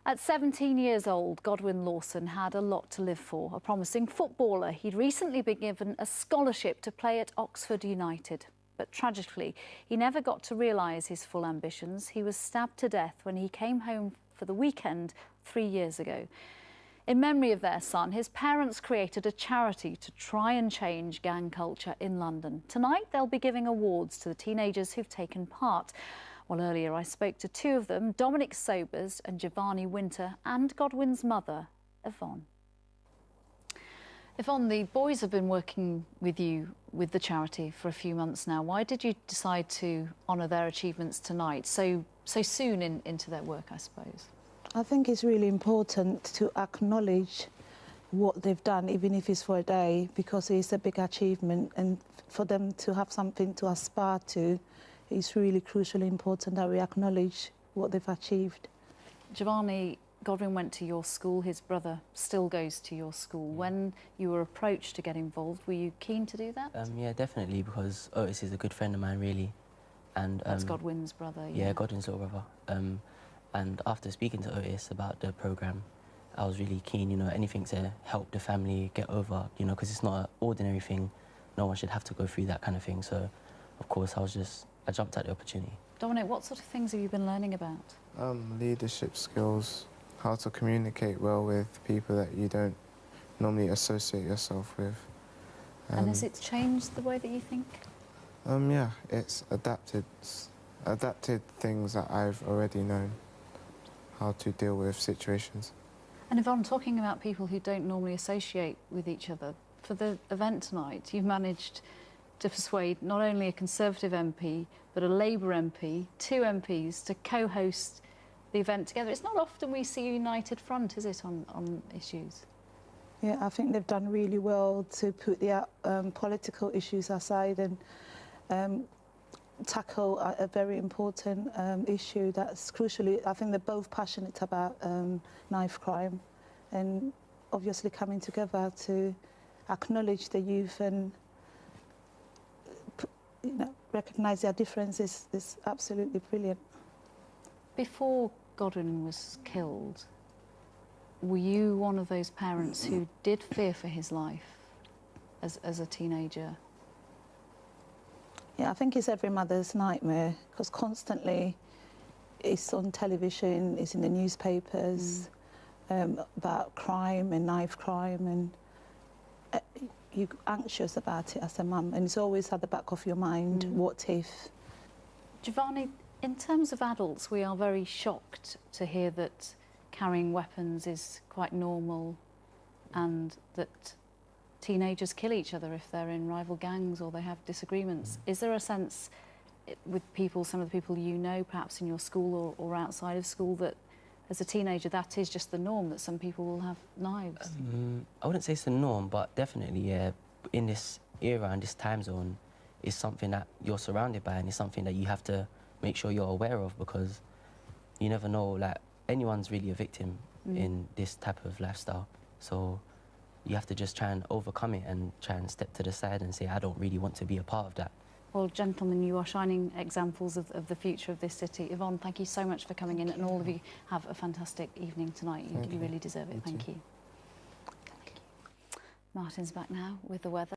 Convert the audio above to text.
At 17 years old, Godwin Lawson had a lot to live for. A promising footballer, he'd recently been given a scholarship to play at Oxford United. But tragically, he never got to realise his full ambitions. He was stabbed to death when he came home for the weekend 3 years ago. In memory of their son, his parents created a charity to try and change gang culture in London. Tonight, they'll be giving awards to the teenagers who've taken part. Well, earlier I spoke to two of them, Dominic Sobers and Giovanni Winter, and Godwin's mother, Yvonne. Yvonne, the boys have been working with you with the charity for a few months now. Why did you decide to honour their achievements tonight, so soon into their work, I suppose? I think it's really important to acknowledge what they've done, even if it's for a day, because it's a big achievement, and for them to have something to aspire to, it's really crucially important that we acknowledge what they've achieved. Giovanni, Godwin went to your school, his brother still goes to your school. When you were approached to get involved, were you keen to do that? Yeah, definitely, because Otis is a good friend of mine, really. And that's Godwin's brother, yeah, Godwin's little brother. And after speaking to Otis about the programme, I was really keen, you know, anything to help the family get over, you know, because it's not an ordinary thing. No one should have to go through that kind of thing. So, of course, I jumped at the opportunity. Dominic, what sort of things have you been learning about? Leadership skills, how to communicate well with people that you don't normally associate yourself with. And has it changed the way that you think? Yeah, it's adapted things that I've already known, how to deal with situations. And Yvonne, talking about people who don't normally associate with each other, for the event tonight, you've managed to persuade not only a Conservative MP, but a Labour MP, two MPs, to co-host the event together. It's not often we see a united front, is it, on issues? Yeah, I think they've done really well to put the political issues aside and tackle a very important issue that's crucially, I think they're both passionate about knife crime, and obviously coming together to acknowledge the youth and recognise their differences is absolutely brilliant. Before Godwin was killed, were you one of those parents who did fear for his life as a teenager? Yeah, I think it's every mother's nightmare, because constantly it's on television, it's in the newspapers about crime and knife crime, and you're anxious about it as a mum, and it's always at the back of your mind, what if? Giovanni, in terms of adults, we are very shocked to hear that carrying weapons is quite normal and that teenagers kill each other if they're in rival gangs or they have disagreements. Is there a sense with people, some of the people you know, perhaps in your school or outside of school, that as a teenager that is just the norm, that some people will have knives? I wouldn't say it's the norm, but definitely, yeah, in this era and this time zone, it's something that you're surrounded by, and it's something that you have to make sure you're aware of, because you never know, like, anyone's really a victim in this type of lifestyle. So you have to just try and overcome it and try and step to the side and say, I don't really want to be a part of that. Well, gentlemen, you are shining examples of the future of this city. Yvonne, thank you so much for coming in, and all of you have a fantastic evening tonight. You really deserve it. Thank you. Martin's back now with the weather.